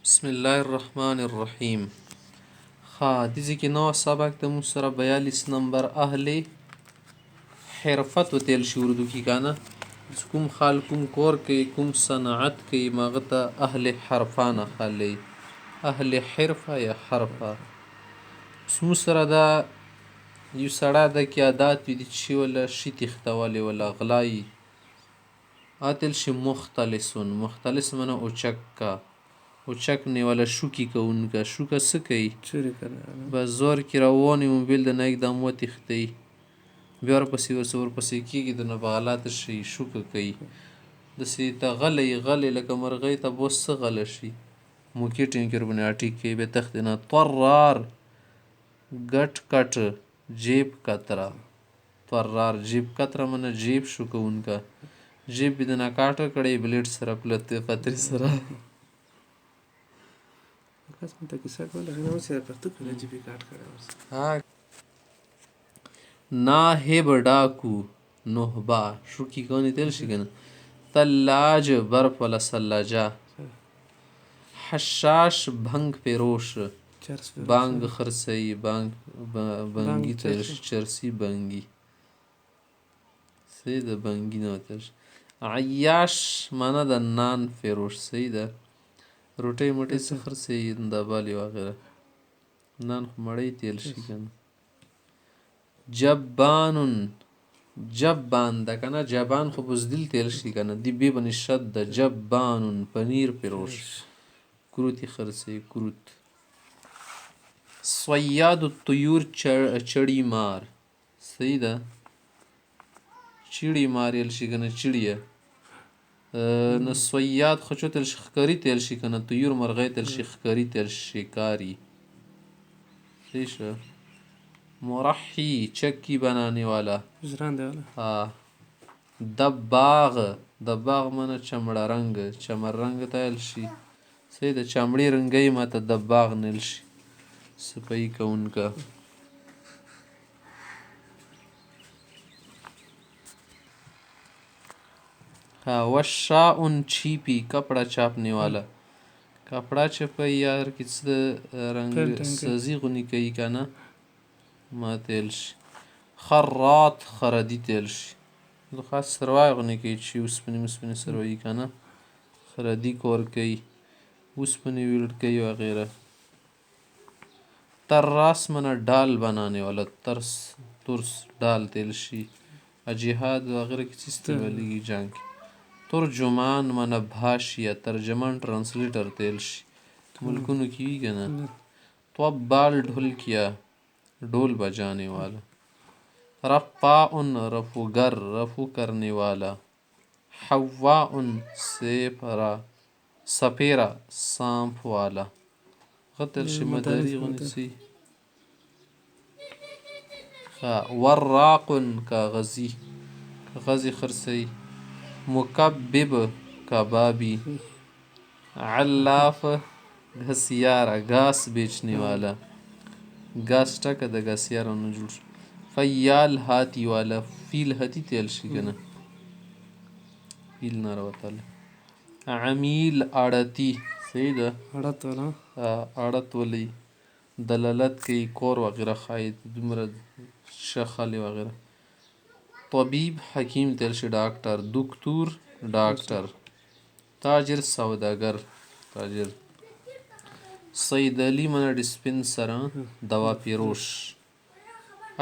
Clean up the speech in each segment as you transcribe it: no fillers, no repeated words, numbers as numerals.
بسم الله الرحمن الرحیم. دې کې نو سبق د مو سره 42 نمبر اهل حرفت و تیل شي اردو کې کنه کوم خال کوم کور کې کوم صنعت کې مغته اهل حرفانه خالی اهل حرفه یا حرفه سمو سره دا یو سړی د کې عادت وي چې ولا شي تختوالی ولا غلای اتل شي مختلس منه اوچک کا اوچک نیواله شوکی کوونکه شوکه څه کوي بس زور کې روانې موبایل د نه اقدام وتښتي بیا ورپسې کېږي د نه بغلات شي شوکه کوي داسې ته غلی لکه مرغۍ ته بوس څه غله شي موکې ټینکر باندې اټیک کوي بیا تښتي نه طرار ګټ کټ جیب کتره طرار جیب کتره منه جیب شو کوونکه جیب د نه کاټه کړی بلیډ سره پتري سره ناهب ډاکو نهبا شوکی کونی تل شي کنه تلاج برف ولا سلاجا حشاش بھنگ فروش بانگ خرسی بانگی تل چرسی بانگی سید بانگی نو تل عیاش مانا د نان فروش سید روټۍ موټۍ څه خرڅوي د بالې وغیره نان خو مړۍ تیل شي کنه جبان ده کنه جبان خو بزدل تیل شي کنه دی بی بنی شد ده جبانون پنیر فروش کروتی خرڅوي کروت صیاد الطیور چړی مار صحیح ده چړی مار یل شي کنه چړیه نو صیاد خو چو تل شي ښکاري تیل شي کنه طیور مرغۍ تل شي ښکاري تیل شکاری صحیح شو مرحی چکی بنانے والا دباغ منه چمړه رنگ چمر رنگ تیل شي صحیح ده چمړي رنګي ماته دباغ نیل شي صفائی کونکا वशाउन छीपी कपड़ा छापने वाला कपड़ा छपाई यार किस रंग सजी غنی کوي کنه ما تیل شي خراط خردی تیل شي نو خاص سروای غنی کوي چې اوسپنې سروي کنه خردی کور کوي اوسپنې ویلډ کوي وغیرہ تراس منه ډال بنانے والا ترس ډال تیل شي جهاد وغیرہ کی استعمالیږي جنگ ترجمان منه بھاشیه ترجمان ټرانسلیټر تیل شي ملکونو کې وي کنه طبال ढोलकिया ढोल बजाने वाला रफ़ाउन रफूगर रफू करने वाला हवाउन सपेरा सांप वाला غتل شي مداري غنسي وراق کاغذی خرسي مکبب کبابی علاف घसियारा घास बेचने वाला घास टका د घसियारा نه جوړ فیال هاتی والا فیل هاتی تیل شي کنه فیل نه راوتل عمیل اړتی صحیح ده اړت ولی دلالت کوي کور وغیرہ خاید دومره شخالی وغیرہ طبیب حکیم تیل شي ډاکټر دکتور ډاکټر تاجر سوداګر تاجر صیدلی منه ډسپنسر دوا فروش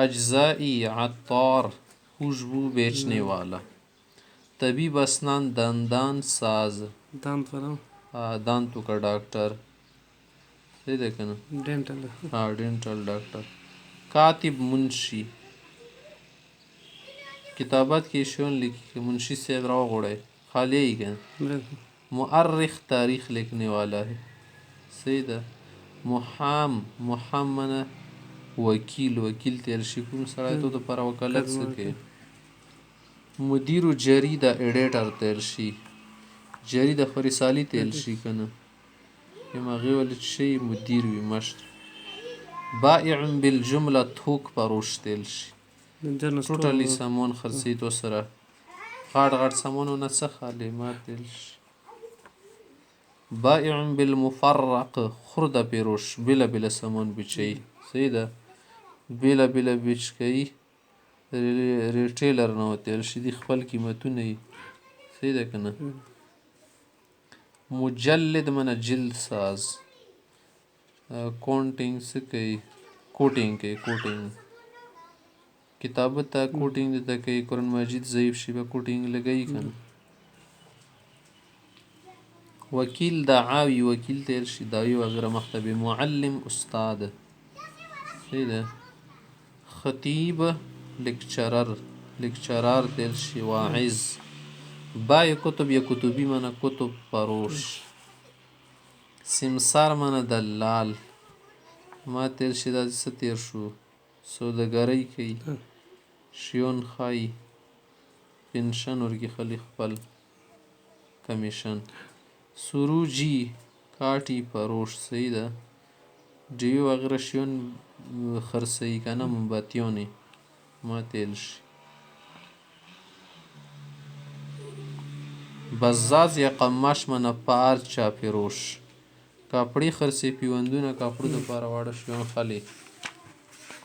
اجزائی عطار خوشبو بیچنے والا طبیب اسنان دندان ساز دانتو کا ڈاکٹر صحیح ده کنه ډینټل ډاکټر کاتب منشی کتابت کې شون لیکي منشی صاحب راوغوړی خالی ای کنه مؤرخ تاریخ لیکنے والا ہے صحیح ده محمد وکیل تیل شي کوم سړی ته د پر وکالت څه کوي مدیر جریده ایډیټر تیل شي جریده خو رسالې تیل شي کنه یم هغې ولې شي مدیر وي مشر بائع بالجمله تھوک فروش تیل شي ټوټلی سامان خرڅوي تو سره غټ سامانونه څه خالي ما تیل شي بائع بالمفرق خرده پیروش بلا بلا سامان بیچی صحیح ده بلا بلا بیچ کوي ریټیلر نه وتل شي دي خپل قیمتونه یي صحیح ده که نه مجلد منه جلد ساز کونټینګ څه کوي کوټینګ کوي کوټینګ کتابت ته کوټینګ درته کوي قرآن مجید ضعیف شي به کوټینګ لګوي که نه وکیل دعاوي وکیل تیر شي دعوی وغیره مخته معلم استاد صحیح ده خطیب لیکچرر تیر شي واعظ بای کتب یا کتبی منه کتب فروش سمسار منه دلال ما تیر شي دا څه تیر شو سوداګرۍ کوي شیون ښایي پنشن ورکړي خلک خپل کمیشن سروجي کاټي فروش صحیح ده ډیو وغیره شیون خرڅوي که نه مومباتیانې ما تیل شي بزاز یا قماش منه پارچه فروش کاپړې خرڅوي پیوندونه کاپړو دپاره واړه شیان خلي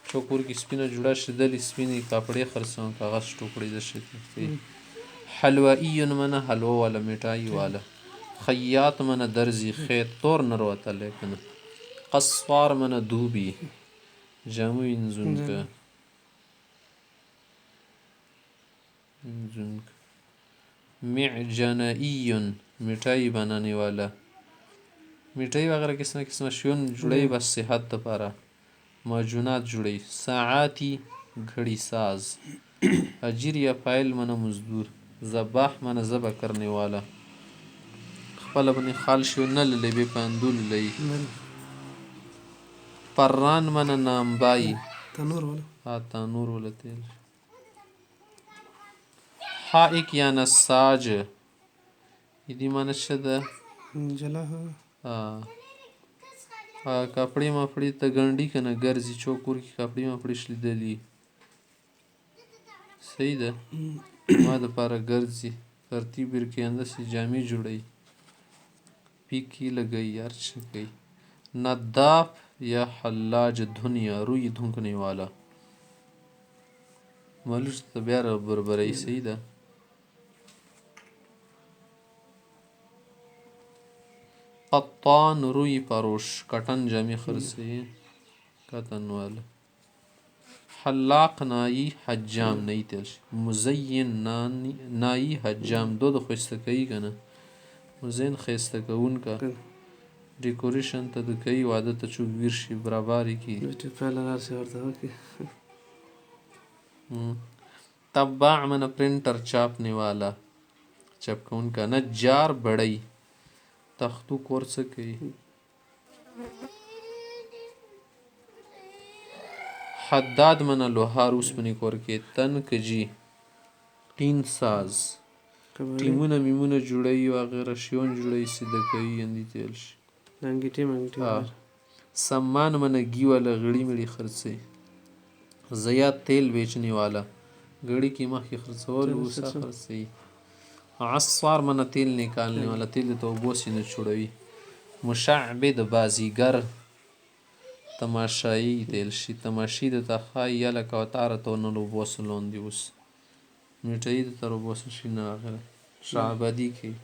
څوک کور کې سپینه جوړه شدلې سپینې کاپړې خرڅوم کاغذ ټوکړې د شي حلوائي منه حلوه والا میټایي والا خیاط منه درزي خیط تور نه روتلی که نه قصوار منه دوبي جامو وینځونکی معجنائي میټایي بنانې والا میټایي وغیره قسمه قسمه شیون جوړوي بس صحت دپاره معجونات جوړوي ساعاتي घड़ी साज اجیر یا فاعل منه مزدور ذباح منه ذبح کرنے والا خپله بنې خال شیون نه للی بې پاندول لئی پران منه نامبایی تانور والا تیل حائک یا نساج یدی معنی څه ده کپړې مپړې ته ګنډي که نه ګرځي چوک کور کې کپړې مپړې شلیدلي صحیح ده ما دپاره ګرځي ترتیب ورکوي همداسې جامې جوړوي پیکې لګوي هر څه کوي نداف یا حلاج دنیا روی دھونکنے والا مالوچ ته بیا بربرۍ صحیح ده قطان روی فروش کټن جامې خرڅوي کتن والا حلاق نایی حجام نایی تیر شي مزین نایی حجام دو د ښایسته کوي که نه مزین ښایسته کوونکه ډیکوریشن ته د کوي واده ته څوک ویر شي برابرې کړي طباع منه پرنټر چاپنے والا چاپ کوونکه نجار بړی تختو کور څه کوي حداد منه لوهار اوسپنې کور کې تنکجي ټین ساز ټیمونه میمونه جوړوي وغیره شیون جوړوي سیده کوي اندې تیل شي سمان منه گھی والا غړي مړي خرڅوي زیات تیل بیچنے والا غړي کې مخکې خرڅول اوسه خرڅوي عصار منه تیل نکالنے والا تیل د اوبو سینه چوړوي مشعبد بازیګر تماشایی تیل شي تماشي د ته ښایي یا لکه وتاره ته نه لوبوسه لاندې اوس میټایي د ته لوبوسه شي نه وغیره شعبدي کوي